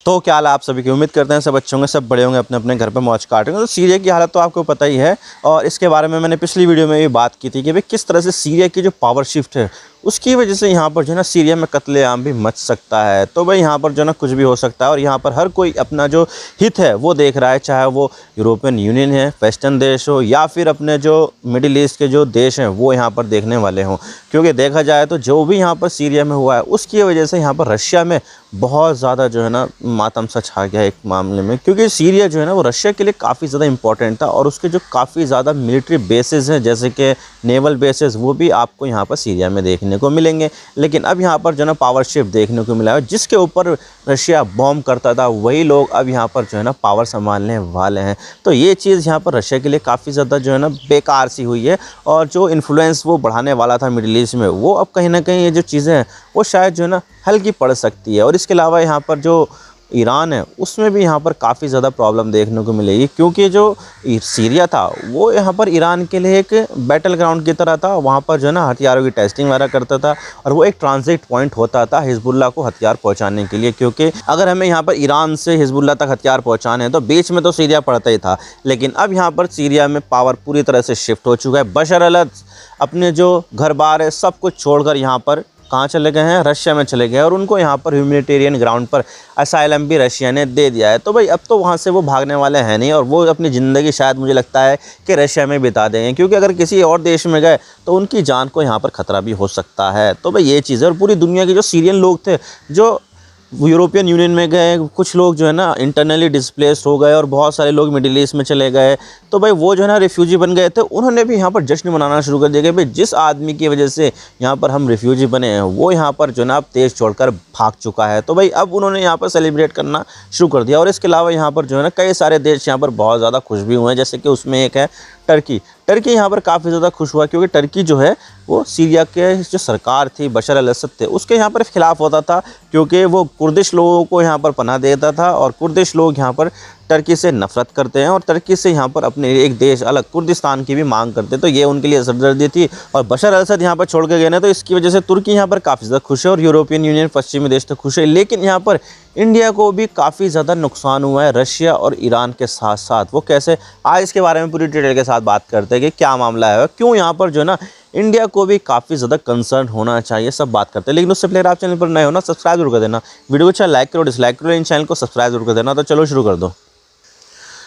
तो क्या हाल है आप सभी की। उम्मीद करते हैं सब अच्छे होंगे, सब बड़े होंगे, अपने अपने घर पे मौज काट रहे हैं। तो सीरिया की हालत तो आपको पता ही है और इसके बारे में मैंने पिछली वीडियो में भी बात की थी कि भाई किस तरह से सीरिया की जो पावर शिफ्ट है उसकी वजह से यहाँ पर जो है ना सीरिया में कत्लेआम भी मच सकता है। तो भाई यहाँ पर जो है ना कुछ भी हो सकता है और यहाँ पर हर कोई अपना जो हित है वो देख रहा है, चाहे वो यूरोपियन यूनियन है, वेस्टर्न देश हो या फिर अपने जो मिडिल ईस्ट के जो देश हैं वो यहाँ पर देखने वाले हों। क्योंकि देखा जाए तो जो भी यहाँ पर सीरिया में हुआ है उसकी वजह से यहाँ पर रशिया में बहुत ज़्यादा जो है ना मातम सा छा गया एक मामले में। क्योंकि सीरिया जो है ना वो रशिया के लिए काफ़ी ज़्यादा इंपॉर्टेंट था और उसके जो काफ़ी ज़्यादा मिलिट्री बेसेस हैं जैसे कि नेवल बेसेस वो भी आपको यहाँ पर सीरिया में देखने को मिलेंगे। लेकिन अब यहाँ पर जो है ना पावर शिफ्ट देखने को मिला है, जिसके ऊपर रशिया बॉम्ब करता था वही लोग अब यहाँ पर जो है ना पावर संभालने वाले हैं। तो ये चीज़ यहाँ पर रशिया के लिए काफ़ी ज़्यादा जो है ना बेकार सी हुई है और जो इन्फ्लुएंस वो बढ़ाने वाला था मिडिल ईस्ट में वो अब कहीं ना कहीं ये जो चीज़ें हैं वो शायद जो है ना हल्की पड़ सकती है। और इसके अलावा यहाँ पर जो ईरान है उसमें भी यहाँ पर काफ़ी ज़्यादा प्रॉब्लम देखने को मिलेगी, क्योंकि जो सीरिया था वो यहाँ पर ईरान के लिए एक बैटल ग्राउंड की तरह था। वहाँ पर जो है ना हथियारों की टेस्टिंग वगैरह करता था और वो एक ट्रांजिट पॉइंट होता था हिजबुल्लाह को हथियार पहुँचाने के लिए। क्योंकि अगर हमें यहाँ पर ईरान से हिजबुल्लाह तक हथियार पहुँचाने हैं तो बीच में तो सीरिया पड़ता ही था, लेकिन अब यहाँ पर सीरिया में पावर पूरी तरह से शिफ्ट हो चुका है। बशर अल-असद अपने जो घर बार है सब कुछ छोड़कर यहाँ पर कहाँ चले गए हैं, रशिया में चले गए और उनको यहाँ पर ह्यूमैनिटेरियन ग्राउंड पर असाइलम भी रशिया ने दे दिया है। तो भाई अब तो वहाँ से वो भागने वाले हैं नहीं और वो अपनी ज़िंदगी शायद मुझे लगता है कि रशिया में बिता देंगे, क्योंकि अगर किसी और देश में गए तो उनकी जान को यहाँ पर ख़तरा भी हो सकता है। तो भाई ये चीज़ है। और पूरी दुनिया के जो सीरियन लोग थे जो यूरोपियन यूनियन में गए, कुछ लोग जो है ना इंटरनली डिस्प्लेस्ड हो गए और बहुत सारे लोग मिडिल ईस्ट में चले गए। तो भाई वो जो है ना रिफ्यूजी बन गए थे, उन्होंने भी यहाँ पर जश्न मनाना शुरू कर दिया कि भाई जिस आदमी की वजह से यहाँ पर हम रिफ्यूजी बने हैं वो यहाँ पर जो है ना अब देश छोड़कर भाग चुका है। तो भाई अब उन्होंने यहाँ पर सेलिब्रेट करना शुरू कर दिया। और इसके अलावा यहाँ पर जो है ना कई सारे देश यहाँ पर बहुत ज़्यादा खुश भी हुए हैं, जैसे कि उसमें एक है टर्की। टर्की यहाँ पर काफ़ी ज़्यादा खुश हुआ क्योंकि टर्की जो है वो सीरिया के जो सरकार थी बशर अल-असद थे उसके यहाँ पर खिलाफ होता था, क्योंकि वो कुर्दिश लोगों को यहाँ पर पनाह देता था और कुर्दिश लोग यहाँ पर टर्की से नफरत करते हैं और टर्की से यहाँ पर अपने एक देश अलग कुर्दिस्तान की भी मांग करते। तो ये उनके लिए सरदर्दी थी और बशर अल-असद यहाँ पर छोड़ के गए ना, तो इसकी वजह से तुर्की यहाँ पर काफ़ी ज़्यादा खुश है और यूरोपियन यूनियन पश्चिमी देश तो खुश है। लेकिन यहाँ पर इंडिया को भी काफ़ी ज़्यादा नुकसान हुआ है रशिया और ईरान के साथ साथ। वो कैसे, आज इसके बारे में पूरी डिटेल के साथ बात करते हैं कि क्या मामला है, क्यों यहाँ पर जो है ना इंडिया को भी काफ़ी ज़्यादा कंसर्न होना चाहिए, सब बात करते हैं। लेकिन उससे पहले आप चैनल पर नए हो ना सब्सक्राइब जरूर कर देना, वीडियो को अच्छा लाइक करो, डिसलाइक करो, इन चैनल को सब्सक्राइब जरूर कर देना। तो चलो शुरू कर दो।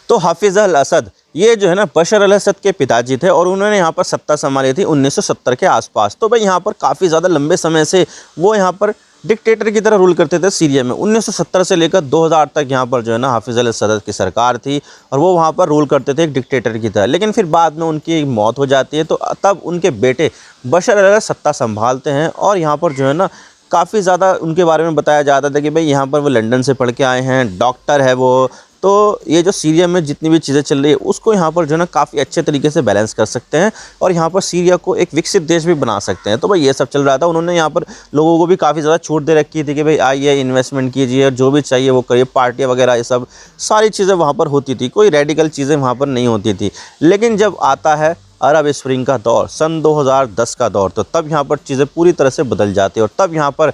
तो हाफिज़ अल-असद ये जो है ना बशर अल-असद के पिताजी थे और उन्होंने यहाँ पर सत्ता संभाली थी 1970 के आसपास। तो भाई यहाँ पर काफ़ी ज़्यादा लंबे समय से वो यहाँ पर डिक्टेटर की तरह रूल करते थे सीरिया में। 1970 से लेकर 2000 तक यहाँ पर जो है ना हाफिज़ अल-असद की सरकार थी और वो वहाँ पर रूल करते थे एक डिक्टेटर की तरह। लेकिन फिर बाद में उनकी मौत हो जाती है, तो तब उनके बेटे बशर अल-असद सत्ता संभालते हैं और यहाँ पर जो है ना काफ़ी ज़्यादा उनके बारे में बताया जाता था कि भाई यहाँ पर वो लंदन से पढ़ के आए हैं, डॉक्टर है वो। तो ये जो सीरिया में जितनी भी चीज़ें चल रही है उसको यहाँ पर जो है ना काफ़ी अच्छे तरीके से बैलेंस कर सकते हैं और यहाँ पर सीरिया को एक विकसित देश भी बना सकते हैं। तो भाई ये सब चल रहा था। उन्होंने यहाँ पर लोगों को भी काफ़ी ज़्यादा छूट दे रखी थी कि भाई आइए इन्वेस्टमेंट कीजिए और जो भी चाहिए वो करिए, पार्टियाँ वगैरह ये सब सारी चीज़ें वहाँ पर होती थी, कोई रेडिकल चीज़ें वहाँ पर नहीं होती थी। लेकिन जब आता है अरब स्प्रिंग का दौर, सन 2010 का दौर, तो तब यहाँ पर चीज़ें पूरी तरह से बदल जाती है और तब यहाँ पर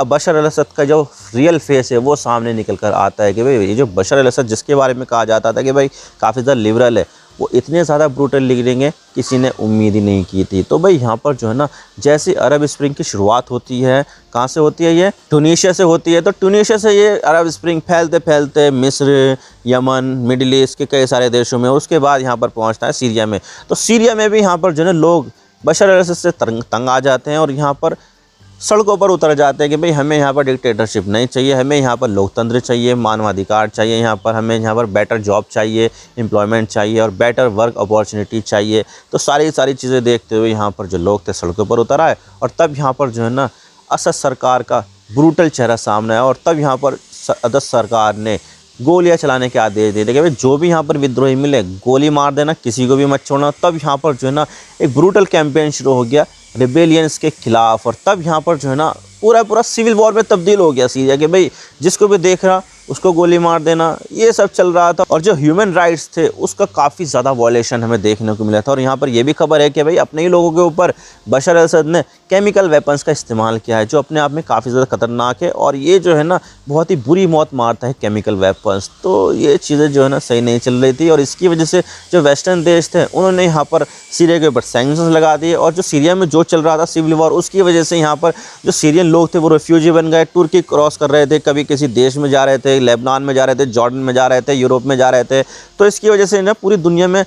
बशर अल-असद का जो रियल फेस है वो सामने निकल कर आता है कि भाई ये जो बशर अल-असद जिसके बारे में कहा जाता था कि भाई काफ़ी ज़्यादा लिबरल है, वो इतने ज़्यादा ब्रूटल निकलेंगे किसी ने उम्मीद ही नहीं की थी। तो भाई यहाँ पर जो है ना जैसे अरब स्प्रिंग की शुरुआत होती है, कहाँ से होती है, ये ट्यूनीशिया से होती है। तो ट्यूनीशिया से ये अरब स्प्रिंग फैलते फैलते मिस्र, यमन, मिडिल ईस्ट के कई सारे देशों में और उसके बाद यहाँ पर पहुँचता है सीरिया में। तो सीरिया में भी यहाँ पर जो है लोग बशर अल-असद से तंग आ जाते हैं और यहाँ पर सड़कों पर उतर जाते हैं कि भाई हमें यहाँ पर डिक्टेटरशिप नहीं चाहिए, हमें यहाँ पर लोकतंत्र चाहिए, मानवाधिकार चाहिए, यहाँ पर हमें यहाँ पर बेटर जॉब चाहिए, एम्प्लॉयमेंट चाहिए और बेटर वर्क अपॉर्चुनिटी चाहिए। तो सारी चीज़ें देखते हुए यहाँ पर जो लोग थे सड़कों पर उतर आए और तब यहाँ पर जो है ना असद सरकार का ब्रूटल चेहरा सामने आया और तब यहाँ पर असद सरकार ने गोलियां चलाने के आदेश दे दिए कि भाई जो भी यहाँ पर विद्रोही मिले गोली मार देना, किसी को भी मत छोड़ना। तब यहाँ पर जो है ना एक ब्रूटल कैंपेन शुरू हो गया रिबेलियंस के खिलाफ और तब यहाँ पर जो है ना पूरा पूरा सिविल वॉर में तब्दील हो गया सीरिया के भाई, जिसको भी देख रहा उसको गोली मार देना, ये सब चल रहा था। और जो ह्यूमन राइट्स थे उसका काफ़ी ज़्यादा वॉयलेशन हमें देखने को मिला था। और यहाँ पर यह भी खबर है कि भाई अपने ही लोगों के ऊपर बशर अल-असद ने केमिकल वेपन्स का इस्तेमाल किया है, जो अपने आप में काफ़ी ज़्यादा खतरनाक है। और ये जो है ना बहुत ही बुरी मौत मारता है केमिकल वेपन्स। तो ये चीज़ें जो है ना सही नहीं चल रही थी, और इसकी वजह से जो वेस्टर्न देश थे उन्होंने यहाँ पर सीरिया के ऊपर सैंक्शंस लगा दिए। और जो सीरिया में जो चल रहा था सिविल वॉर, उसकी वजह से यहाँ पर जो सीरियन लोग थे वो रेफ्यूजी बन गए, तुर्की क्रॉस कर रहे थे, कभी किसी देश में जा रहे थे, लेबनान में जा रहे थे, जॉर्डन में जा रहे थे, यूरोप में जा रहे थे। तो इसकी वजह से ना पूरी दुनिया में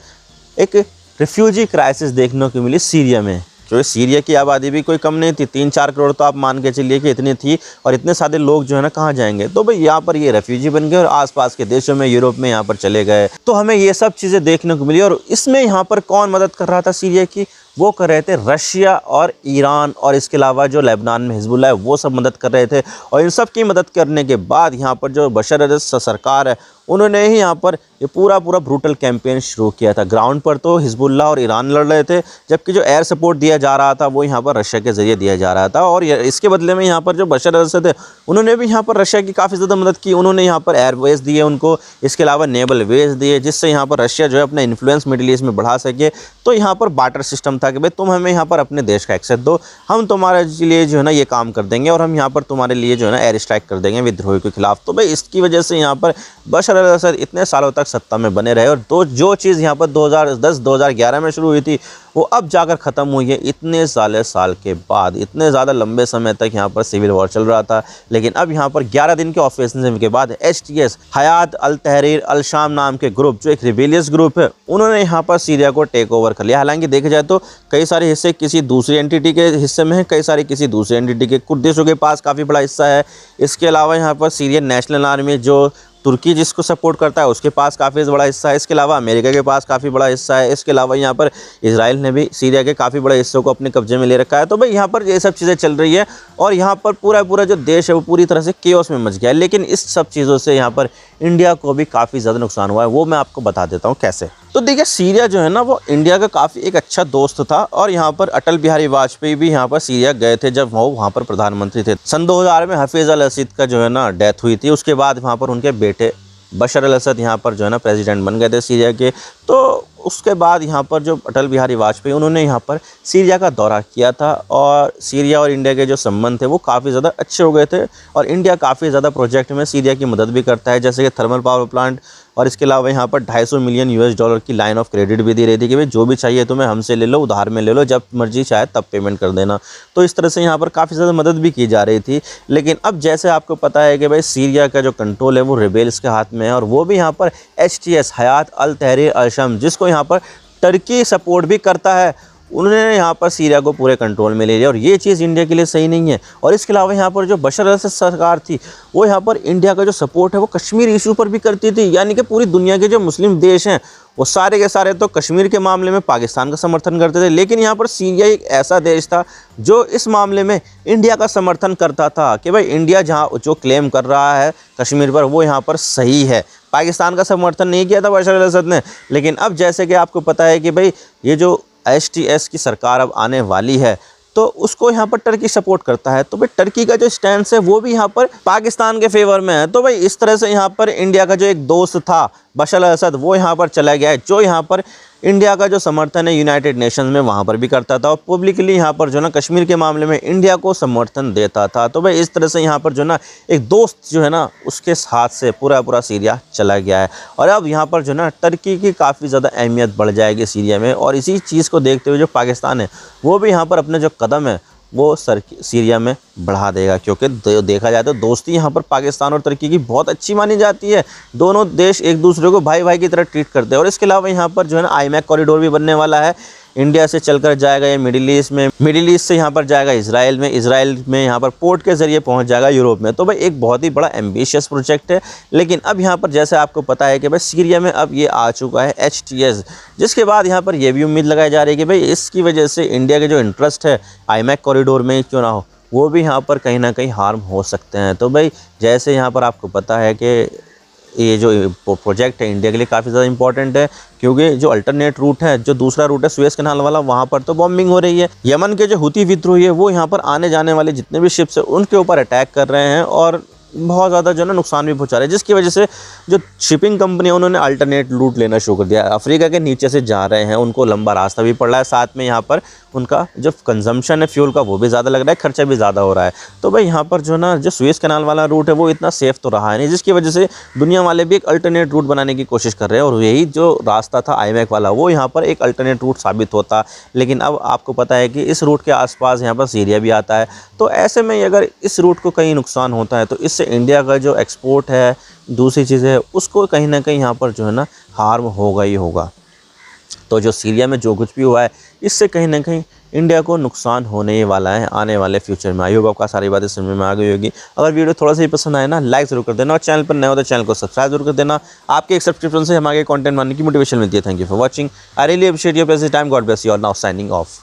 एक रेफ्यूजी क्राइसिस देखने को मिली सीरिया में, क्योंकि सीरिया की आबादी भी कोई कम नहीं थी, 3-4 करोड़ तो आप मान के चलिए कि इतनी थी। और इतने सारे लोग जो है ना कहाँ जाएंगे, तो भाई यहाँ पर ये रेफ्यूजी बन गए और आसपास के देशों में, यूरोप में यहाँ पर चले गए। तो हमें ये सब चीज़ें देखने को मिली। और इसमें यहाँ पर कौन मदद कर रहा था सीरिया की, वो कर रहे थे रशिया और ईरान, और इसके अलावा जो लेबनान में हिजबुल्लाह है वो सब मदद कर रहे थे। और इन सब की मदद करने के बाद यहाँ पर जो बशर अल-असद सरकार है उन्होंने ही यहाँ पर ये पूरा ब्रूटल कैंपेन शुरू किया था। ग्राउंड पर तो हिजबुल्लाह और ईरान लड़ रहे थे, जबकि जो एयर सपोर्ट दिया जा रहा था वो यहाँ पर रशिया के ज़रिए दिया जा रहा था। और इसके बदले में यहाँ पर जो बशर अल-असद है उन्होंने भी यहाँ पर रशिया की काफ़ी ज़्यादा मदद की। उन्होंने यहाँ पर एयरवेज दिए उनको, इसके अलावा नेवल वेज दिए, जिससे यहाँ पर रशिया जो है अपना इन्फ्लुएंस मिडिल ईस्ट में बढ़ा सके। तो यहाँ पर बार्टर सिस्टम था कि भाई तुम हमें यहाँ पर अपने देश का एक्सेस दो, हम तुम्हारे लिए जो है ना ये काम कर देंगे, और हम यहाँ पर तुम्हारे लिए जो है ना एयर स्ट्राइक कर देंगे विद्रोही के खिलाफ। तो भाई इसकी वजह से यहाँ पर बशर अल-असद इतने सालों तक सत्ता में बने रहे। और जो चीज़ यहाँ पर 2010-2011 में शुरू हुई थी वो अब जाकर ख़त्म हुई है, इतने साल के बाद। इतने ज़्यादा लंबे समय तक यहाँ पर सिविल वॉर चल रहा था, लेकिन अब यहाँ पर 11 दिन के ऑफेंसिव के बाद HTS हयात अल तहरीर अल शाम नाम के ग्रुप, जो एक रिबेलियस ग्रुप है, उन्होंने यहाँ पर सीरिया को टेक ओवर कर लिया। हालांकि देखा जाए तो कई सारे हिस्से किसी दूसरी एंटिटी के हिस्से में है, कई सारे किसी दूसरी एंटिटी के, कुर्दिशों के पास काफ़ी बड़ा हिस्सा है। इसके अलावा यहाँ पर सीरियन नेशनल आर्मी जो तुर्की जिसको सपोर्ट करता है उसके पास काफ़ी बड़ा हिस्सा है। इसके अलावा अमेरिका के पास काफ़ी बड़ा हिस्सा है। इसके अलावा यहाँ पर इजराइल ने भी सीरिया के काफ़ी बड़े हिस्सों को अपने कब्जे में ले रखा है। तो भाई यहाँ पर ये सब चीज़ें चल रही है, और यहाँ पर पूरा जो देश है वो पूरी तरह से केओस में मच गया है। लेकिन इस सब चीज़ों से यहाँ पर इंडिया को भी काफ़ी ज़्यादा नुकसान हुआ है, वो मैं आपको बता देता हूँ कैसे। तो देखिए सीरिया जो है ना वो इंडिया का काफ़ी एक अच्छा दोस्त था, और यहाँ पर अटल बिहारी वाजपेयी भी यहाँ पर सीरिया गए थे जब वो वहाँ पर प्रधानमंत्री थे। सन 2000 में हफीज़ अल-असद का जो है ना डेथ हुई थी, उसके बाद वहाँ पर उनके बेटे बशर अल-असद यहाँ पर जो है ना प्रेसिडेंट बन गए थे सीरिया के। तो उसके बाद यहाँ पर जो अटल बिहारी वाजपेयी उन्होंने यहाँ पर सीरिया का दौरा किया था, और सीरिया और इंडिया के जो संबंध थे वो काफ़ी ज़्यादा अच्छे हो गए थे। और इंडिया काफ़ी ज़्यादा प्रोजेक्ट में सीरिया की मदद भी करता है, जैसे कि थर्मल पावर प्लांट, और इसके अलावा यहाँ पर $250 मिलियन US की लाइन ऑफ क्रेडिट भी दी रही थी कि भाई जो भी चाहिए तुम्हें हमसे ले लो, उधार में ले लो, जब मर्जी चाहे तब पेमेंट कर देना। तो इस तरह से यहाँ पर काफ़ी ज़्यादा मदद भी की जा रही थी। लेकिन अब जैसे आपको पता है कि भाई सीरिया का जो कंट्रोल है वो रिबेल्स के हाथ में है, और वो भी यहाँ पर HTS हयात अल तहरीर अल शाम, जिसको यहाँ पर टर्की सपोर्ट भी करता है, उन्होंने यहाँ पर सीरिया को पूरे कंट्रोल में ले लिया। और ये चीज़ इंडिया के लिए सही नहीं है। और इसके अलावा यहाँ पर जो बशर अल-असद सरकार थी वो यहाँ पर इंडिया का जो सपोर्ट है वो कश्मीर इशू पर भी करती थी। यानी कि पूरी दुनिया के जो मुस्लिम देश हैं वो सारे के सारे तो कश्मीर के मामले में पाकिस्तान का समर्थन करते थे, लेकिन यहाँ पर सीरिया एक ऐसा देश था जो इस मामले में इंडिया का समर्थन करता था कि भाई इंडिया जहाँ जो क्लेम कर रहा है कश्मीर पर वो यहाँ पर सही है। पाकिस्तान का समर्थन नहीं किया था बशर अल-असद ने। लेकिन अब जैसे कि आपको पता है कि भाई ये जो HTS की सरकार अब आने वाली है, तो उसको यहाँ पर टर्की सपोर्ट करता है। तो भाई टर्की का जो स्टैंड है वो भी यहाँ पर पाकिस्तान के फेवर में है। तो भाई इस तरह से यहाँ पर इंडिया का जो एक दोस्त था बशर अल-असद वो यहाँ पर चला गया है, जो यहाँ पर इंडिया का जो समर्थन है यूनाइटेड नेशंस में वहाँ पर भी करता था, और पब्लिकली यहाँ पर जो ना कश्मीर के मामले में इंडिया को समर्थन देता था। तो भाई इस तरह से यहाँ पर जो ना एक दोस्त जो है ना उसके हाथ से पूरा सीरिया चला गया है। और अब यहाँ पर जो ना टर्की की काफ़ी ज़्यादा अहमियत बढ़ जाएगी सीरिया में। और इसी चीज़ को देखते हुए जो पाकिस्तान है वो भी यहाँ पर अपने जो कदम है वो सीरिया में बढ़ा देगा, क्योंकि देखा जाए तो दोस्ती यहाँ पर पाकिस्तान और तुर्की की बहुत अच्छी मानी जाती है। दोनों देश एक दूसरे को भाई की तरह ट्रीट करते हैं। और इसके अलावा यहाँ पर जो है ना IMEC कॉरिडोर भी बनने वाला है। इंडिया से चलकर जाएगा ये मिडिल ईस्ट में, मिडिल ईस्ट से यहाँ पर जाएगा इजराइल में यहाँ पर पोर्ट के ज़रिए पहुँच जाएगा यूरोप में। तो भाई एक बहुत ही बड़ा एम्बिशियस प्रोजेक्ट है। लेकिन अब यहाँ पर जैसे आपको पता है कि भाई सीरिया में अब ये आ चुका है HTS, जिसके बाद यहाँ पर ये भी उम्मीद लगाई जा रही है कि भाई इसकी वजह से इंडिया के जो इंटरेस्ट है IMEC कॉरिडोर में क्यों ना हो, वो भी यहाँ पर कहीं ना कहीं हार्म हो सकते हैं। तो भाई जैसे यहाँ पर आपको पता है कि ये जो प्रोजेक्ट है इंडिया के लिए काफ़ी ज़्यादा इंपॉर्टेंट है, क्योंकि जो अल्टरनेट रूट है, जो दूसरा रूट है सुएज़ कैनाल वाला, वहाँ पर तो बॉम्बिंग हो रही है। यमन के जो हुती विद्रोही है वो यहाँ पर आने जाने वाले जितने भी शिप्स हैं उनके ऊपर अटैक कर रहे हैं और बहुत ज़्यादा जो है ना नुकसान भी पहुंचा रहे हैं, जिसकी वजह से जो शिपिंग कंपनी है उन्होंने अल्टरनेट रूट लेना शुरू कर दिया। अफ्रीका के नीचे से जा रहे हैं, उनको लंबा रास्ता भी पड़ रहा है, साथ में यहाँ पर उनका जो कंजम्पशन है फ्यूल का वो भी ज़्यादा लग रहा है, खर्चा भी ज़्यादा हो रहा है। तो भाई यहाँ पर जो ना जो सुएज़ कैनाल वाला रूट है वो इतना सेफ़ तो रहा है नहीं, जिसकी वजह से दुनिया वाले भी एक अल्टरनेट रूट बनाने की कोशिश कर रहे हैं और यही जो रास्ता था IMEC वाला वो यहाँ पर एक अल्टरनेट रूट साबित होता। लेकिन अब आपको पता है कि इस रूट के आसपास यहाँ पर सीरिया भी आता है, तो ऐसे में अगर इस रूट को कहीं नुकसान होता है तो इससे इंडिया का जो एक्सपोर्ट है, दूसरी चीज़ है, उसको कहीं ना कहीं यहाँ पर जो है ना हार्म होगा ही होगा। तो जो सीरिया में जो कुछ भी हुआ है इससे कहीं ना कहीं इंडिया को नुकसान होने ही वाला है आने वाले फ्यूचर में। आई होप आपका सारी बातें समझ में आ गई होगी। अगर वीडियो थोड़ा सा ही पसंद आए ना, लाइक ज़रूर कर देना और चैनल पर नए हो तो चैनल को सब्सक्राइब जरूर कर देना। आपके एक सब्सक्रिप्शन से हमारे कंटेंट बनाने की मोटिवेशन मिलती है। Thank you for watching. I really appreciate your presence time. God bless you. All now signing off.